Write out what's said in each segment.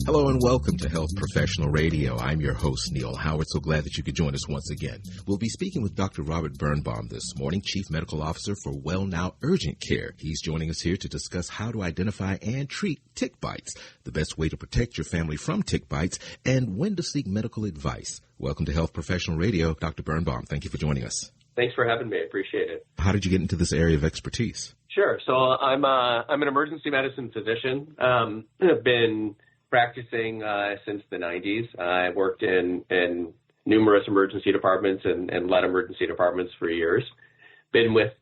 Hello and welcome to Health Professional Radio. I'm your host, Neil Howard. So glad that you could join us once again. We'll be speaking with Dr. Robert Biernbaum this morning, Chief Medical Officer for WellNow Urgent Care. He's joining us here to discuss how to identify and treat tick bites, the best way to protect your family from tick bites, and when to seek medical advice. Welcome to Health Professional Radio. Dr. Biernbaum, thank you for joining us. Thanks for having me. I appreciate it. How did you get into this area of expertise? Sure. So I'm an emergency medicine physician. I've been practicing since the 90s. I worked in numerous emergency departments and led emergency departments for years. Been with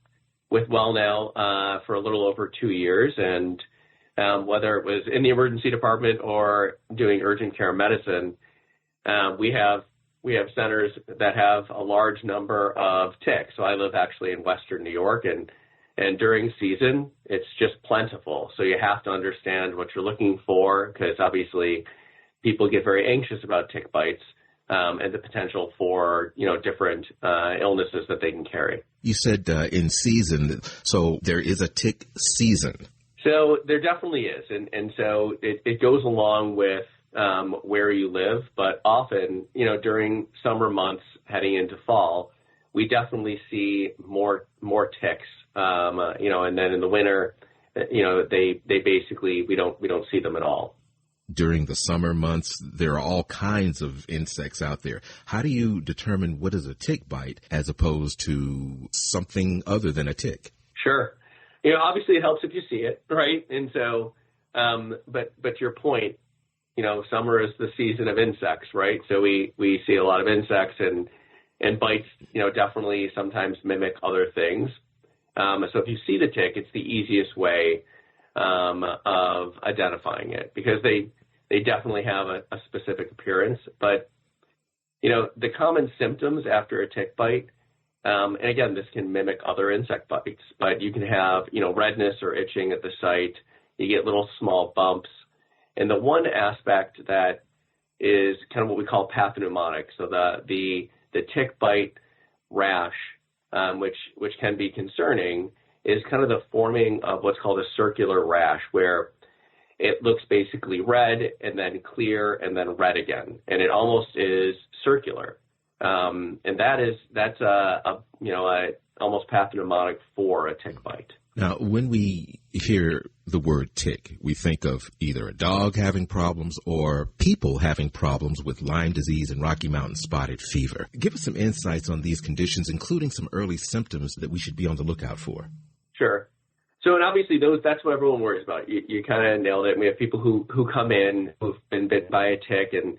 WellNow for a little over 2 years, and whether it was in the emergency department or doing urgent care medicine, we have centers that have a large number of ticks. So I live actually in Western New York, and during season, it's just plentiful. So you have to understand what you're looking for, because obviously people get very anxious about tick bites and the potential for, different illnesses that they can carry. You said in season, so there is a tick season. So there definitely is. And so it goes along with where you live, but often, during summer months heading into fall, we definitely see more ticks. And then in the winter, they basically, we don't see them at all. During the summer months, there are all kinds of insects out there. How do you determine what is a tick bite as opposed to something other than a tick? Sure. Obviously it helps if you see it, right? And so, but to your point, summer is the season of insects, right? So we see a lot of insects, and bites, definitely sometimes mimic other things. So if you see the tick, it's the easiest way of identifying it, because they definitely have a specific appearance. But, the common symptoms after a tick bite, and again, this can mimic other insect bites, but you can have, redness or itching at the site. You get little small bumps. And the one aspect that is kind of what we call pathognomonic, so the tick bite rash, which can be concerning, is kind of the forming of what's called a circular rash, where it looks basically red and then clear and then red again, and it almost is circular, and that's almost pathognomonic for a tick bite. Now, when we hear the word tick, we think of either a dog having problems or people having problems with Lyme disease and Rocky Mountain spotted fever. Give us some insights on these conditions, including some early symptoms that we should be on the lookout for. Sure. So, and obviously that's what everyone worries about. You kind of nailed it. We have people who come in who've been bitten by a tick and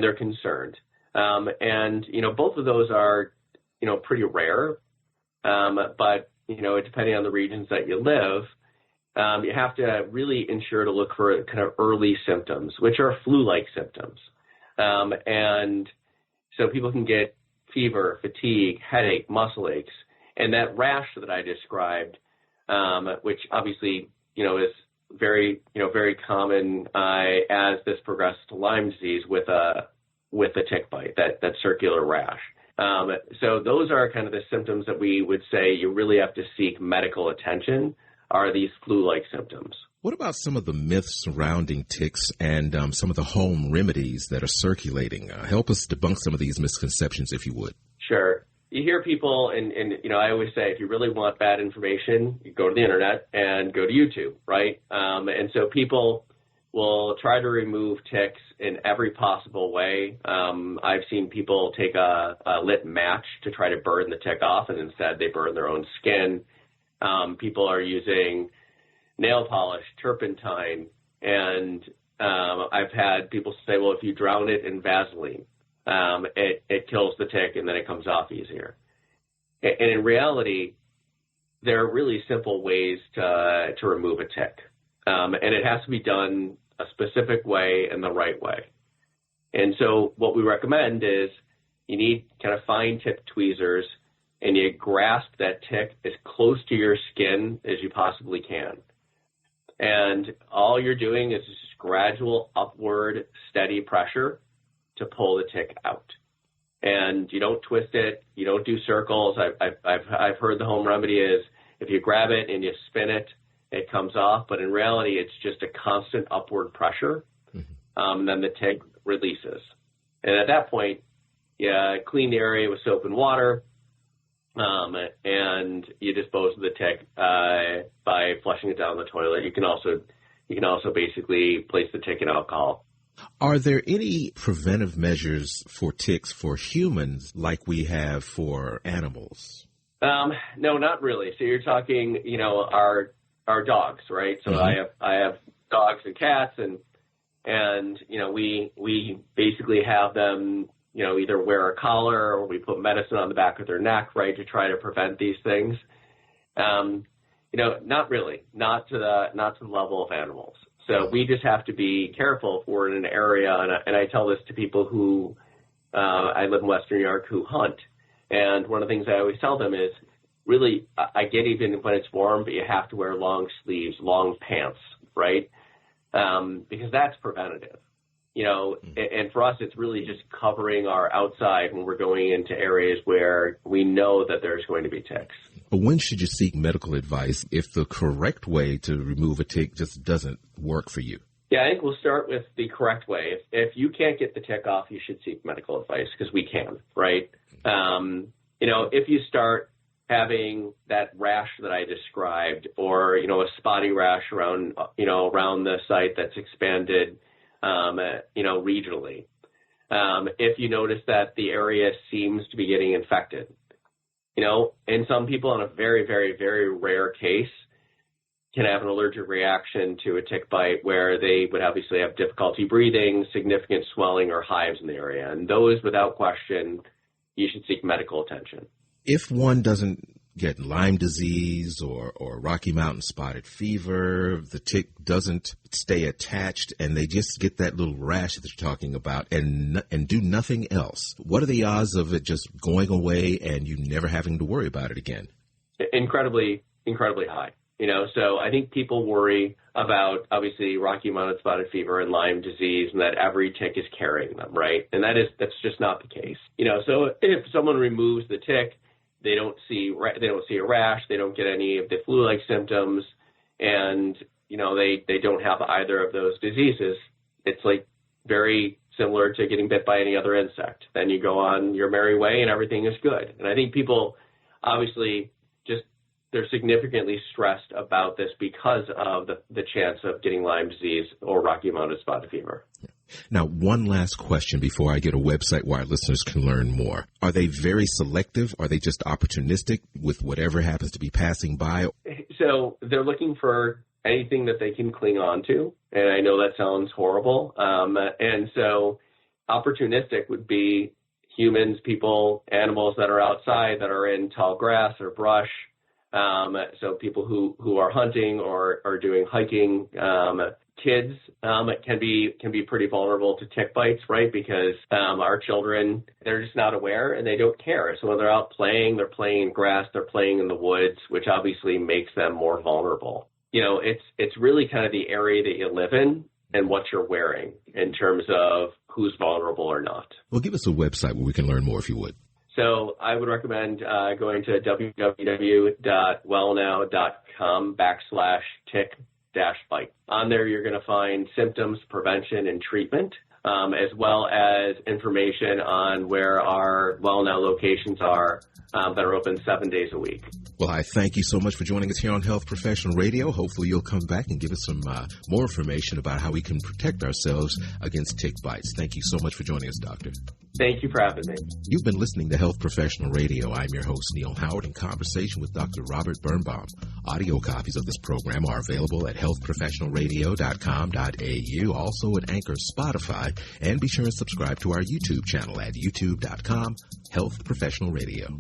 they're concerned. And both of those are, pretty rare. But, depending on the regions that you live, you have to really ensure to look for kind of early symptoms, which are flu-like symptoms. And so people can get fever, fatigue, headache, muscle aches, and that rash that I described, which obviously, is very, very common as this progresses to Lyme disease with a tick bite, that circular rash. So those are kind of the symptoms that we would say you really have to seek medical attention, are these flu-like symptoms. What about some of the myths surrounding ticks and some of the home remedies that are circulating? Help us debunk some of these misconceptions, if you would. Sure. You hear people, and I always say, if you really want bad information, you go to the internet and go to YouTube, right? And so people will try to remove ticks in every possible way. I've seen people take a lit match to try to burn the tick off, and instead they burn their own skin. People are using nail polish, turpentine, and I've had people say, well, if you drown it in Vaseline, it kills the tick and then it comes off easier. And in reality, there are really simple ways to remove a tick. And it has to be done a specific way and the right way. And so what we recommend is you need kind of fine tip tweezers, and you grasp that tick as close to your skin as you possibly can. And all you're doing is just gradual upward steady pressure to pull the tick out. And you don't twist it. You don't do circles. I've heard the home remedy is if you grab it and you spin it, it comes off. But in reality, it's just a constant upward pressure. And then the tick releases. And at that point, clean the area with soap and water. And you dispose of the tick by flushing it down the toilet. You can also basically place the tick in alcohol. Are there any preventive measures for ticks for humans like we have for animals? No, not really. So you're talking, our dogs, right? So I have dogs and cats, and we basically have them, either wear a collar or we put medicine on the back of their neck, right, to try to prevent these things. Not really, not to the level of animals. So we just have to be careful if we're in an area, and I tell this to people who, I live in Western New York, who hunt. And one of the things I always tell them is, really, I get even when it's warm, but you have to wear long sleeves, long pants, right? Because that's preventative. And for us, it's really just covering our outside when we're going into areas where we know that there's going to be ticks. But when should you seek medical advice if the correct way to remove a tick just doesn't work for you? Yeah, I think we'll start with the correct way. If you can't get the tick off, you should seek medical advice because we can, right? If you start having that rash that I described, or, a spotty rash around the site that's expanded, regionally. If you notice that the area seems to be getting infected, and some people in a very, very, very rare case can have an allergic reaction to a tick bite where they would obviously have difficulty breathing, significant swelling or hives in the area. And those, without question, you should seek medical attention. If one doesn't get Lyme disease or Rocky Mountain spotted fever, the tick doesn't stay attached and they just get that little rash that you're talking about and do nothing else, what are the odds of it just going away and you never having to worry about it again? Incredibly, incredibly high. So I think people worry about, obviously, Rocky Mountain spotted fever and Lyme disease and that every tick is carrying them, right? And that's just not the case. So if someone removes the tick, they don't see a rash, they don't get any of the flu-like symptoms, and they don't have either of those diseases. It's like very similar to getting bit by any other insect. Then you go on your merry way and everything is good. And I think people obviously they're significantly stressed about this because of the chance of getting Lyme disease or Rocky Mountain spotted fever. Now, one last question before I get a website where our listeners can learn more. Are they very selective? Are they just opportunistic with whatever happens to be passing by? So they're looking for anything that they can cling on to. And I know that sounds horrible. And so opportunistic would be humans, people, animals that are outside that are in tall grass or brush. So people who are hunting or are doing hiking, kids can be pretty vulnerable to tick bites, right? Because our children, they're just not aware and they don't care. So when they're out playing, they're playing in grass, they're playing in the woods, which obviously makes them more vulnerable. It's really kind of the area that you live in and what you're wearing in terms of who's vulnerable or not. Well, give us a website where we can learn more if you would. So I would recommend going to www.wellnow.com/tick-bite. On there, you're going to find symptoms, prevention, and treatment, as well as information on where our WellNow locations are that are open 7 days a week. Well, I thank you so much for joining us here on Health Professional Radio. Hopefully you'll come back and give us some more information about how we can protect ourselves against tick bites. Thank you so much for joining us, Doctor. Thank you for having me. You've been listening to Health Professional Radio. I'm your host, Neil Howard, in conversation with Dr. Robert Biernbaum. Audio copies of this program are available at healthprofessionalradio.com.au, also at Anchor, Spotify, and be sure and subscribe to our YouTube channel at youtube.com/Health Professional Radio.